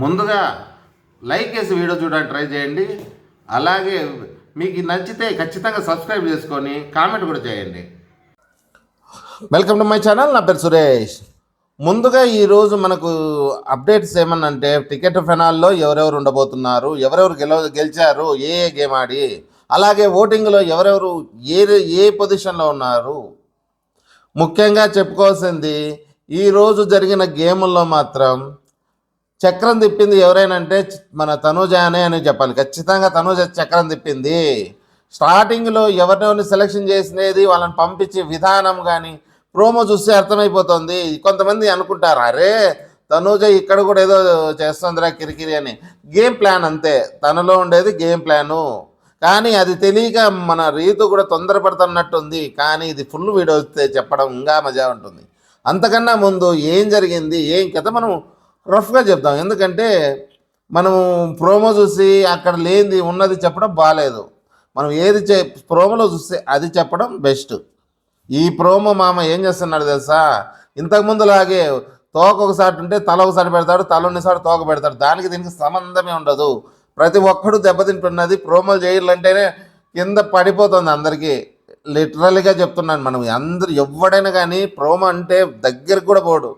ముందుగా లైక్ చేసి వీడియో చూడడానికి ట్రై చేయండి. అలాగే మీకు నచ్చితే ఖచ్చితంగా సబ్స్క్రైబ్ చేసుకొని కామెంట్ కూడా చేయండి. Welcome to my channel. నా పేరు సురేష్. ముందుగా ఈరోజు మనకు అప్డేట్స్ ఏమన్నంటే టికెట్ ఫైనల్లో ఎవరెవరు ఉండబోతున్నారు, ఎవరెవరు గెలిచారు, ఏ గేమ్ ఆడి, అలాగే ఓటింగ్లో ఎవరెవరు ఏ పొజిషన్లో ఉన్నారు. ముఖ్యంగా చెప్పుకోవాల్సింది ఈరోజు జరిగిన గేముల్లో మాత్రం చక్రం తిప్పింది ఎవరైనా అంటే మన తనూజానే అని చెప్పాలి. ఖచ్చితంగా తనూజ చక్రం తిప్పింది. స్టార్టింగ్లో ఎవరినెవరిని సెలెక్షన్ చేసినది వాళ్ళని పంపించే విధానం కానీ ప్రోమో చూస్తే అర్థమైపోతుంది. కొంతమంది అనుకుంటారు, అరే తనూజ ఇక్కడ కూడా ఏదో చేస్తుందిరా కిరికిరి అని. గేమ్ ప్లాన్ అంతే, తనలో ఉండేది గేమ్ ప్లాను. కానీ అది తెలియక మన రీతు కూడా తొందరపడుతున్నట్టుంది. కానీ ఇది ఫుల్ వీడియో వస్తే చెప్పడం ఇంకా మజా ఉంటుంది. అంతకన్నా ముందు ఏం జరిగింది, ఏం కథ మనం రఫ్గా చెప్తాం. ఎందుకంటే మనం ప్రోమో చూసి అక్కడ లేనిది ఉన్నది చెప్పడం బాగాలేదు. మనం ఏది ప్రోమోలో చూస్తే అది చెప్పడం బెస్ట్. ఈ ప్రోమో మామ ఏం చేస్తున్నాడు తెలుసా, ఇంతకుముందులాగే తోక ఒకసారి ఉంటే తల ఒకసారి పెడతాడు, తల ఉన్నసారి తోక పెడతాడు. దానికి దీనికి సంబంధమే ఉండదు. ప్రతి ఒక్కడు దెబ్బతింటున్నది. ప్రోమోలు చేయాలంటేనే కింద పడిపోతుంది అందరికీ. లిటరల్గా చెప్తున్నాను. మనం అందరు ఎవడైనా కానీ ప్రోమో అంటే దగ్గరికి కూడా పోడు.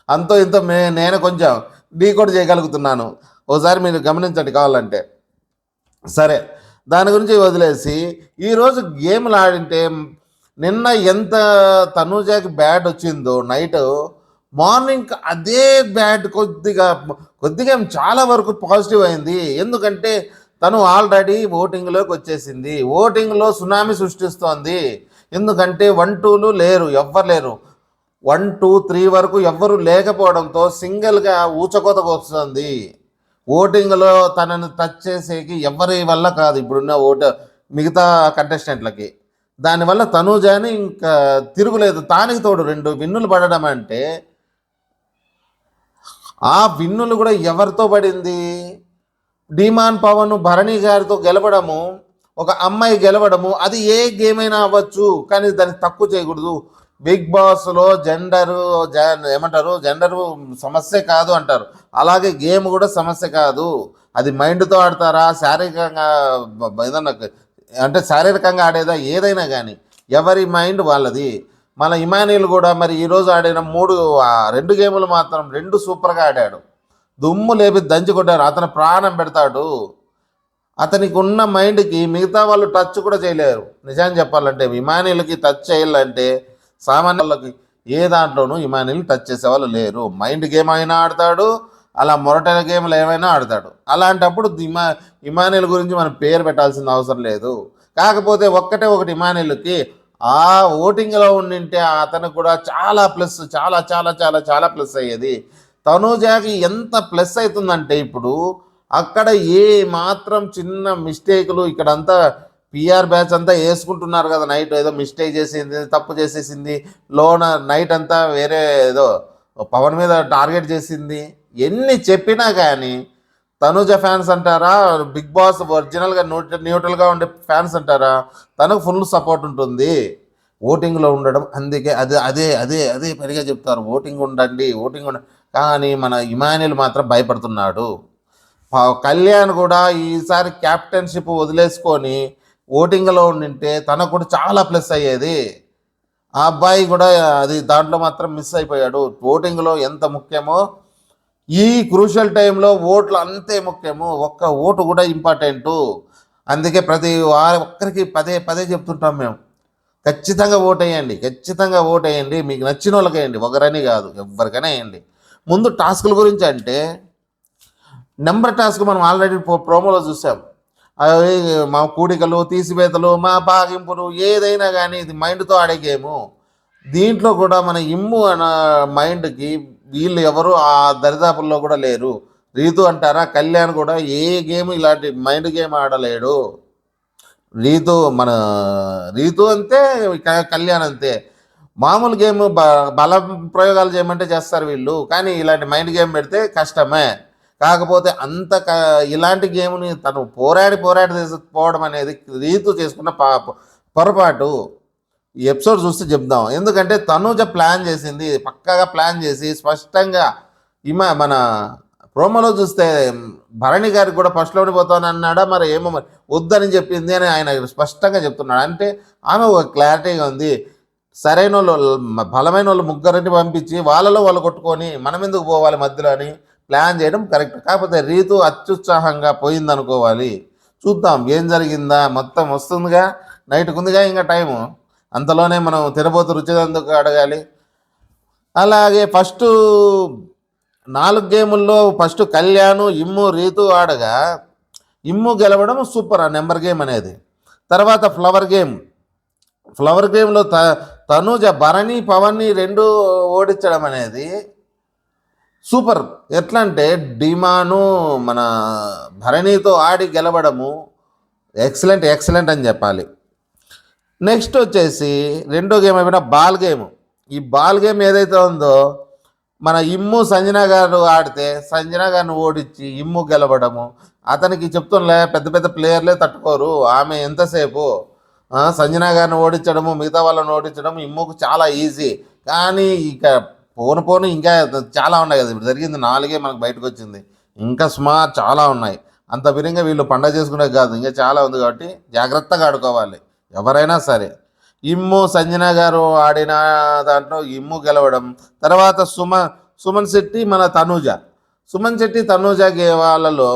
అంతో ఇంతో నేను కొంచెం డీకోడ్ చేయగలుగుతున్నాను. ఓసారి మీరు గమనించండి కావాలంటే. సరే, దాని గురించి వదిలేసి ఈరోజు గేమ్లు ఆడింటే నిన్న ఎంత తనూజాకి బ్యాట్ వచ్చిందో నైట్, మార్నింగ్ అదే బ్యాట్ కొద్దిగా చాలా వరకు పాజిటివ్ అయింది. ఎందుకంటే తను ఆల్రెడీ ఓటింగ్లోకి వచ్చేసింది. ఓటింగ్లో సునామీ సృష్టిస్తోంది. ఎందుకంటే 1, 2లు లేరు, ఎవ్వరు లేరు. 1, 2, 3 వరకు ఎవ్వరు లేకపోవడంతో సింగిల్గా ఊచకోతకు వస్తుంది. ఓటింగ్లో తనను టచ్ చేసేకి ఎవరి వల్ల కాదు ఇప్పుడున్న మిగతా కంటెస్టెంట్లకి. దానివల్ల తనూజాని ఇంకా తిరుగులేదు. తానికి తోడు 2 విన్నులు పడడం అంటే, ఆ విన్నులు కూడా ఎవరితో పడింది? డిమాన్ పవన్ భరణి గారితో గెలవడము, ఒక అమ్మాయి గెలవడము. అది ఏ గేమ్ అయినా అవ్వచ్చు, కానీ దాన్ని తక్కువ చేయకూడదు. బిగ్ బాస్లో జెండరు సమస్య కాదు అంటారు. అలాగే గేమ్ కూడా సమస్య కాదు. అది మైండ్తో ఆడతారా, శారీరకంగా ఏదన్నా అంటే శారీరకంగా ఆడేదా, ఏదైనా కానీ ఎవరి మైండ్ వాళ్ళది. మన ఇమాన్యుల్ కూడా మరి ఈరోజు ఆడిన 2 గేములు మాత్రం 2 సూపర్గా ఆడాడు. దుమ్ము లేపి దంచి కొట్టారు. అతను ప్రాణం పెడతాడు. అతనికి ఉన్న మైండ్కి మిగతా వాళ్ళు టచ్ కూడా చేయలేరు. నిజాన్ని చెప్పాలంటే ఇమాన్యుల్కి టచ్ చేయాలంటే సామాన్య వాళ్ళకి ఏ దాంట్లోనూ ఇమాన్యుల్ టచ్ చేసేవాళ్ళు లేరు. మైండ్ గేమ్ అయినా ఆడతాడు, అలా మొరటైన గేమ్లు ఏమైనా ఆడతాడు. అలాంటప్పుడు ఇమాన్యుల్ గురించి మనం పేరు పెట్టాల్సిన అవసరం లేదు. కాకపోతే ఒకటి ఇమాన్యుల్కి ఆ ఓటింగ్లో ఉండింటే అతనికి కూడా చాలా ప్లస్, చాలా చాలా చాలా చాలా ప్లస్ అయ్యేది. తనూజాకి ఎంత ప్లస్ అవుతుందంటే ఇప్పుడు అక్కడ ఏ మాత్రం చిన్న మిస్టేకులు, ఇక్కడంతా పిఆర్ బ్యాచ్ అంతా వేసుకుంటున్నారు కదా. నైట్ ఏదో మిస్టేక్ చేసింది, తప్పు చేసేసింది, లోన నైట్ అంతా వేరే ఏదో పవన్ మీద టార్గెట్ చేసింది. ఎన్ని చెప్పినా కానీ తనూజ ఫ్యాన్స్ అంటారా, బిగ్ బాస్ ఒరిజినల్గా న్యూట్రల్గా ఉండే ఫ్యాన్స్ అంటారా, తనకు ఫుల్ సపోర్ట్ ఉంటుంది ఓటింగ్లో ఉండడం. అందుకే అదే పనిగా చెప్తారు, ఓటింగ్ ఉండండి. కానీ మన ఇమాన్యుల్ మాత్రం భయపడుతున్నాడు. కళ్యాణ్ కూడా ఈసారి క్యాప్టెన్షిప్ వదిలేసుకొని ఓటింగ్లో ఉండింటే తనకు కూడా చాలా ప్లస్ అయ్యేది. ఆ అబ్బాయి కూడా అది దాంట్లో మాత్రం మిస్ అయిపోయాడు. ఓటింగ్లో ఎంత ముఖ్యమో ఈ క్రూషియల్ టైంలో ఓట్లు అంతే ముఖ్యము. ఒక్క ఓటు కూడా ఇంపార్టెంటు. అందుకే ప్రతి ఒక్కరికి పదే చెప్తుంటాం మేము, ఖచ్చితంగా ఓటేయండి, ఖచ్చితంగా ఓటేయండి. మీకు నచ్చిన వాళ్ళకి వేయండి, ఒకరని కాదు, ఎవరికైనా వేయండి. ముందు టాస్కుల గురించి అంటే నెంబర్ టాస్క్ మనం ఆల్రెడీ ప్రోమోలో చూసాం. అవి మా కూడికలు, తీసివేతలు, మా బాగింపులు, ఏదైనా కానీ ఇది మైండ్తో ఆడే గేము. దీంట్లో కూడా మన ఇమ్ము అన్న మైండ్కి వీళ్ళు ఎవరు ఆ దరిదాపుల్లో కూడా లేరు. రీతు అంటారా, కళ్యాణ్ కూడా ఏ గేమ్ ఇలాంటి మైండ్ గేమ్ ఆడలేడు. రీతు అంతే, కళ్యాణ్ అంతే. మామూలు గేమ్ బల ప్రయోగాలు చేయమంటే చేస్తారు వీళ్ళు, కానీ ఇలాంటి మైండ్ గేమ్ పెడితే కష్టమే. కాకపోతే ఇలాంటి గేమ్ని తను పోరాడి తీసుకుపోవడం అనేది రీతు చేసుకున్న పొరపాటు. ఈ ఎపిసోడ్ చూస్తే చెప్దాం. ఎందుకంటే తనూజ ప్లాన్ చేసింది, పక్కాగా ప్లాన్ చేసి స్పష్టంగా మన ప్రోమోలో చూస్తే భరణి గారికి కూడా ఫస్ట్లోనే పోతాను అన్నాడా మరి ఏమో, మరి వద్దని చెప్పింది అని ఆయన స్పష్టంగా చెప్తున్నాడు. అంటే ఆమె ఒక క్లారిటీగా ఉంది. సరైన వాళ్ళు, బలమైన వాళ్ళు ముగ్గురిని పంపించి వాళ్ళలో వాళ్ళు కొట్టుకొని మనం ఎందుకు పోవాలి మధ్యలో అని ప్లాన్ చేయడం కరెక్ట్. కాకపోతే రీతు అత్యుత్సాహంగా పోయిందనుకోవాలి. చూద్దాం ఏం జరిగిందా, మొత్తం వస్తుందిగా, నైట్కి ఉందిగా ఇంకా టైము, అంతలోనే మనం తినబోతు రుచిదందుకు అడగాలి. అలాగే ఫస్ట్ 4 గేముల్లో ఫస్ట్ కళ్యాణ్, ఇమ్ము, రీతు ఆడగా ఇమ్ము గెలవడం సూపర్ ఆ నెంబర్ గేమ్ అనేది. తర్వాత ఫ్లవర్ గేమ్లో తనూజ భరణి పవన్ని 2 ఓడించడం అనేది సూపర్. ఎట్లా అంటే డిమాను మన భరణితో ఆడి గెలవడము ఎక్సలెంట్ అని చెప్పాలి. నెక్స్ట్ వచ్చేసి రెండో గేమ్ అయిపోయిన బాల్ గేమ్. ఈ బాల్ గేమ్ ఏదైతే ఉందో మన ఇమ్ము సంజన గారు ఆడితే సంజన గారిని ఓడించి ఇమ్ము గెలవడము, అతనికి చెప్తున్నా పెద్ద పెద్ద ప్లేయర్లే తట్టుకోరు, ఆమె ఎంతసేపు సంజన గారిని ఓడించడము, మిగతా వాళ్ళని ఓడించడం ఇమ్ముకు చాలా ఈజీ. కానీ ఇక పోను ఇంకా చాలా ఉన్నాయి కదా, ఇప్పుడు జరిగింది 4 మనకు బయటకు వచ్చింది, ఇంకా సుమారు చాలా ఉన్నాయి. అంత విధంగా వీళ్ళు పండగ చేసుకునే కాదు, ఇంకా చాలా ఉంది. కాబట్టి జాగ్రత్తగా ఆడుకోవాలి ఎవరైనా సరే. ఇమ్ము సంజన గారు ఆడిన దాంట్లో ఇమ్ము గెలవడం, తర్వాత సుమన్ శెట్టి మన సుమన్ శెట్టి తనూజ వాళ్ళలో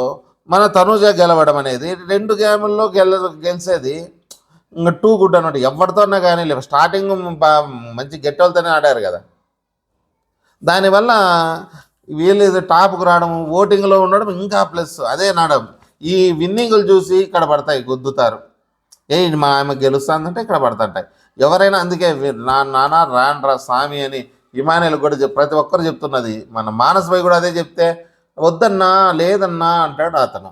మన తనూజ గెలవడం అనేది 2 గేముల్లో గెలిచేది ఇంకా టూ గుడ్ అన్నట్టు. ఎవరితోనే కానీ లేవు, స్టార్టింగ్ మంచి గెట్టోళ్ళతోనే ఆడారు కదా, దానివల్ల వీళ్ళు టాప్కు రావడం, ఓటింగ్లో ఉండడం ఇంకా ప్లస్ అదే నాడం. ఈ విన్నింగులు చూసి ఇక్కడ పడతాయి, గుద్దుతారు. మా ఆమె గెలుస్తుందంటే ఇక్కడ పడుతుంటాయి ఎవరైనా. అందుకే నానా రాన్రా స్వామి అని ఇమానుయేల్ కూడా ప్రతి ఒక్కరు చెప్తున్నది. మన మానస్ భాయ్ కూడా అదే చెప్తే వద్దన్నా లేదన్నా అంటాడు అతను.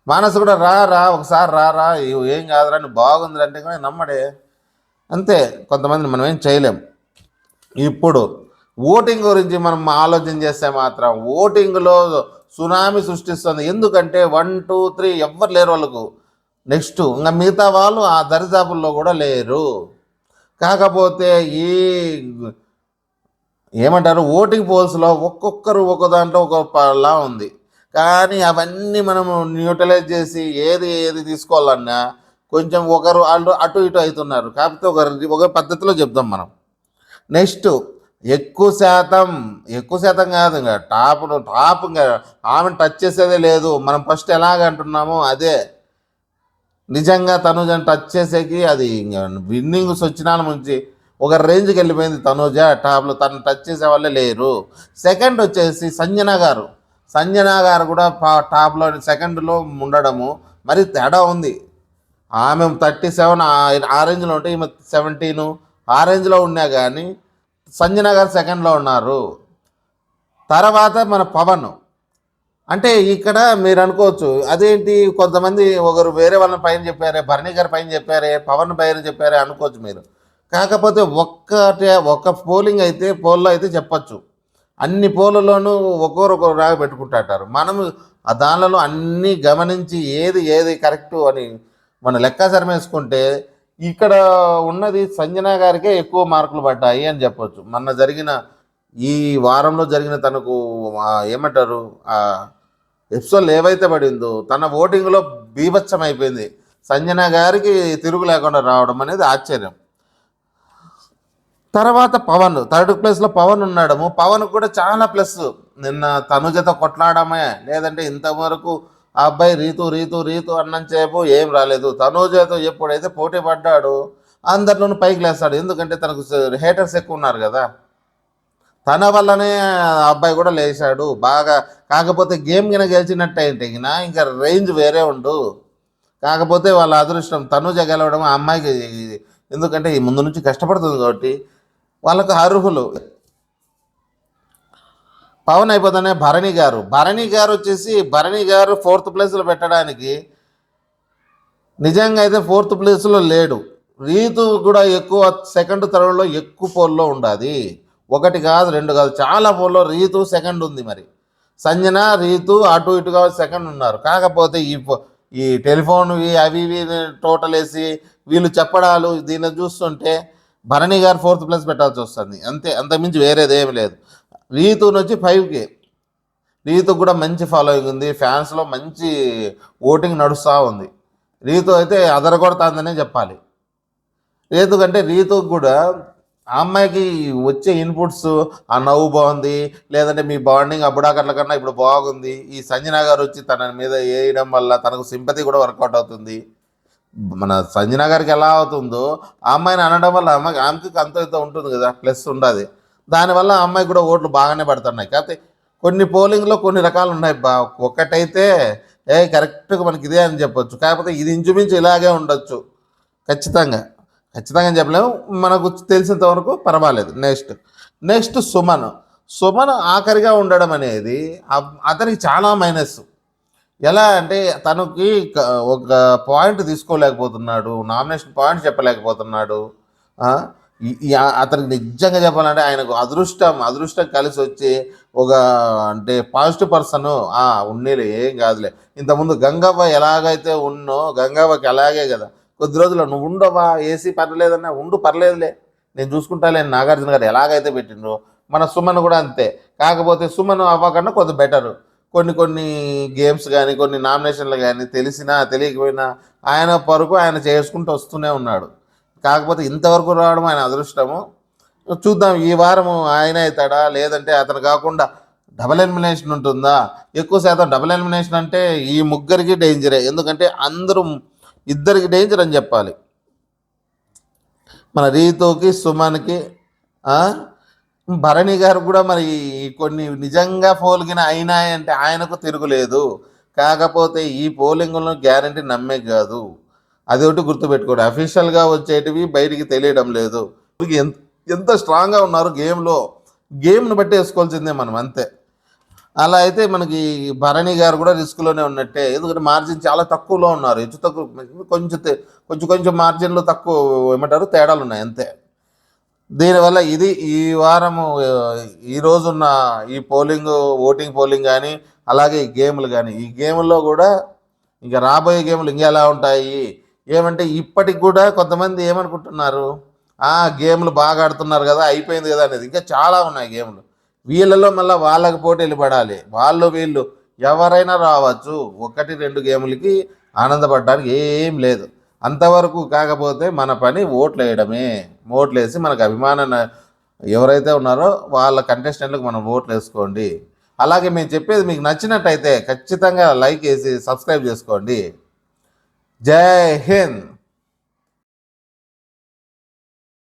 మానస్ కూడా రా ఒకసారి రా ఏం కాదురా నువ్వు బాగుంది అంటే కానీ నమ్మడే. అంతే, కొంతమంది మనం ఏం చేయలేం. ఇప్పుడు ఓటింగ్ గురించి మనం ఆలోచన చేస్తే మాత్రం ఓటింగ్లో సునామీ సృష్టిస్తుంది. ఎందుకంటే 1, 2, 3 ఎవ్వరు లేరు వాళ్ళకు. నెక్స్ట్ ఇంకా మిగతా వాళ్ళు ఆ దరిదాపుల్లో కూడా లేరు. కాకపోతే ఈ ఏమంటారు ఓటింగ్ పోల్స్లో ఒక్కొక్కరు ఒక దాంట్లో ఒకలా ఉంది. కానీ అవన్నీ మనము న్యూట్రలైజ్ చేసి ఏది తీసుకోవాలన్నా కొంచెం ఒకరు అటు ఇటు అవుతున్నారు. కాకపోతే ఒక పద్ధతిలో చెప్దాం మనం. నెక్స్ట్ ఎక్కువ శాతం కాదు, ఇంకా టాప్ ఇంకా ఆమెను టచ్ చేసేదే లేదు. మనం ఫస్ట్ ఎలాగంటున్నామో అదే నిజంగా తనూజని టచ్ చేసేకి అది విన్నింగ్స్ వచ్చిన నుంచి ఒక రేంజ్కి వెళ్ళిపోయింది తనూజ. టాప్లో తను టచ్ చేసే వాళ్ళే లేరు. సెకండ్ వచ్చేసి సంజన గారు కూడా టాప్లో సెకండ్లో ఉండడము మరి తేడా ఉంది. ఆమె 37 ఆ రేంజ్లో ఉంటే ఈమె 17 ఆ రేంజ్లో ఉన్నా కానీ సంజన గారు సెకండ్లో ఉన్నారు. తర్వాత మన పవన్ అంటే ఇక్కడ మీరు అనుకోవచ్చు అదేంటి కొంతమంది ఒకరు వేరే వాళ్ళని పైన చెప్పారే, భరణి గారి పైన చెప్పారే, పవన్ పైన చెప్పారే అనుకోవచ్చు మీరు. కాకపోతే ఒక్క పోల్లో అయితే చెప్పచ్చు. అన్ని పోలలోనూ ఒక్కొక్కరు రాగా పెట్టుకుంటారు. మనము ఆ దానిలో అన్నీ గమనించి ఏది కరెక్టు అని మన లెక్కాచారం వేసుకుంటే ఇక్కడ ఉన్నది సంజన గారికే ఎక్కువ మార్కులు పడ్డాయి అని చెప్పొచ్చు. మొన్న జరిగిన ఈ వారంలో జరిగిన తనకు ఏమంటారు ఎపిసోడ్ ఏవైతే పడిందో తన ఓటింగ్లో బీభత్సం అయిపోయింది. సంజన గారికి తిరుగు లేకుండా రావడం అనేది ఆశ్చర్యం. తర్వాత పవన్ థర్డ్ ప్లేస్లో పవన్ ఉన్నాడము. పవన్ కూడా చాలా ప్లస్. నిన్న తనుజతో కొట్లాడమే, లేదంటే ఇంతవరకు ఆ అబ్బాయి రీతు అన్నంచేపు ఏం రాలేదు. తనుజతో ఎప్పుడైతే పోటీ పడ్డాడు అందరిలోనూ పైకి లేస్తాడు. ఎందుకంటే తనకు హేటర్స్ ఎక్కువ ఉన్నారు కదా, తన వల్లనే అబ్బాయి కూడా లేచాడు బాగా. కాకపోతే గేమ్ కింద గెలిచినట్టయితే ఇంకా రేంజ్ వేరే ఉండు. కాకపోతే వాళ్ళ అదృష్టం తనుజ గెలవడం ఆ అమ్మాయికి, ఎందుకంటే ఈ ముందు నుంచి కష్టపడుతుంది కాబట్టి వాళ్ళకు అర్హులు. పవన్ అయిపోతానే భరణి గారు వచ్చేసి భరణి గారు 4th ప్లేస్లో పెట్టడానికి నిజంగా అయితే 4th ప్లేస్లో లేడు. రీతు కూడా ఎక్కువ సెకండ్ థర్డ్లో ఎక్కువ పోల్లో ఉండాలి. 1 కాదు 2 కాదు చాలా పోల్లో రీతు సెకండ్ ఉంది. మరి సంజన రీతు అటు ఇటుగా సెకండ్ ఉన్నారు. కాకపోతే ఈ టెలిఫోన్ అవి టోటల్ వేసి వీళ్ళు చెప్పడాలు దీన్ని చూస్తుంటే భరణి గారు 4th ప్లేస్ పెట్టాల్సి వస్తుంది. అంతకుమించి వేరేది ఏమి లేదు. రీతు నుంచి 5K రీతుకు కూడా మంచి ఫాలోయింగ్ ఉంది, ఫ్యాన్స్లో మంచి ఓటింగ్ నడుస్తూ ఉంది. రీతు అయితే అదరగొడుతుందనే చెప్పాలి. ఎందుకంటే రీతుకు కూడా ఆ అమ్మాయికి వచ్చే ఇన్పుట్స్, ఆ నవ్వు బాగుంది, లేదంటే మీ బాండింగ్ అప్పుడాకట్ల కన్నా ఇప్పుడు బాగుంది, ఈ సంజన గారు వచ్చి తన మీద వేయడం వల్ల తనకు సింపతి కూడా వర్కౌట్ అవుతుంది. మన సంజన గారికి ఎలా అవుతుందో ఆ అమ్మాయిని అనడం వల్ల ఆమెకి అంత ఇంత ఉంటుంది కదా, ప్లస్ ఉండదు. దానివల్ల ఆ అమ్మాయికి కూడా ఓట్లు బాగానే పడుతున్నాయి. కాకపోతే కొన్ని పోలింగ్లో కొన్ని రకాలు ఉన్నాయి ఒకటైతే కరెక్ట్గా మనకి ఇదే అని చెప్పొచ్చు, కాకపోతే ఇది ఇంచుమించు ఇలాగే ఉండొచ్చు. ఖచ్చితంగా ఖచ్చితంగా చెప్పలేము, మనకు తెలిసినంత వరకు పర్వాలేదు. నెక్స్ట్ సుమన్ ఆఖరిగా ఉండడం అనేది అతనికి చాలా మైనస్. ఎలా అంటే తనకి ఒక పాయింట్ తీసుకోలేకపోతున్నాడు, నామినేషన్ పాయింట్ చెప్పలేకపోతున్నాడు. అతనికి నిజంగా చెప్పాలంటే ఆయనకు అదృష్టం కలిసి వచ్చి ఒక అంటే పాజిటివ్ పర్సన్ ఉన్నీలే, ఏం కాదులే. ఇంతకుముందు గంగవ్వ ఎలాగైతే గంగవ్వకి అలాగే కదా, కొద్ది రోజులు నువ్వు ఉండవా, ఏసీ పర్లేదన్నా ఉండు, పర్లేదులే నేను చూసుకుంటాలే, నాగార్జున గారు ఎలాగైతే పెట్టిండ్రు, మన సుమన్ కూడా అంతే. కాకపోతే సుమన్ అవ్వకన్నా కొద్ది బెటరు. కొన్ని గేమ్స్ కానీ, కొన్ని నామినేషన్లు కానీ తెలిసినా తెలియకపోయినా ఆయన పరుగు ఆయన చేసుకుంటూ వస్తూనే ఉన్నాడు. కాకపోతే ఇంతవరకు రావడం ఆయన అదృష్టము. చూద్దాం ఈ వారం ఆయన అవుతాడా, లేదంటే అతను కాకుండా డబల్ ఎలిమినేషన్ ఉంటుందా. ఎక్కువ శాతం డబల్ ఎలిమినేషన్ అంటే ఈ ముగ్గురికి డేంజరే, ఎందుకంటే ఇద్దరికి డేంజర్ అని చెప్పాలి. మన రీతుకి, సుమన్కి, భరణి గారు కూడా మరి కొన్ని నిజంగా పోలిగిన అయినాయంటే ఆయనకు తిరుగులేదు. కాకపోతే ఈ పోలింగులను గ్యారంటీ నమ్మే కాదు, అది ఒకటి గుర్తుపెట్టుకోండి. అఫీషియల్గా వచ్చేటివి బయటికి తెలియడం లేదు. ఎంత స్ట్రాంగ్గా ఉన్నారు గేమ్ను బట్టి వేసుకోవాల్సిందే మనం, అంతే. అలా అయితే మనకి భరణి గారు కూడా రిస్క్లోనే ఉన్నట్టే, ఎందుకంటే మార్జిన్ చాలా తక్కువలో ఉన్నారు. హెచ్చు తక్కువ కొంచెం మార్జిన్లో తక్కువ ఏమంటారు తేడాలు ఉన్నాయి, అంతే. దీనివల్ల ఈ వారము ఈరోజున్న ఈ ఓటింగ్ పోలింగ్ కానీ, అలాగే ఈ గేమ్లు కానీ, ఈ గేముల్లో కూడా ఇంకా రాబోయే గేమ్లు ఇంకా ఎలా ఉంటాయి ఏమంటే, ఇప్పటికి కూడా కొంతమంది ఏమనుకుంటున్నారు, గేమ్లు బాగా ఆడుతున్నారు కదా, అయిపోయింది కదా అనేది. ఇంకా చాలా ఉన్నాయి గేమ్లు. వీళ్ళలో మళ్ళీ వాళ్ళకి పోటీలు పడాలి, వీళ్ళు ఎవరైనా రావచ్చు. 1-2 గేములకి ఆనందపడడానికి ఏం లేదు. అంతవరకు కాకపోతే మన పని ఓట్లు వేయడమే. ఓట్లు వేసి మనకు అభిమానం ఎవరైతే ఉన్నారో వాళ్ళ కంటెస్టెంట్లకు మనం ఓట్లు వేసుకోండి. అలాగే మేము చెప్పేది మీకు నచ్చినట్టయితే ఖచ్చితంగా లైక్ వేసి సబ్స్క్రైబ్ చేసుకోండి. జై హింద్.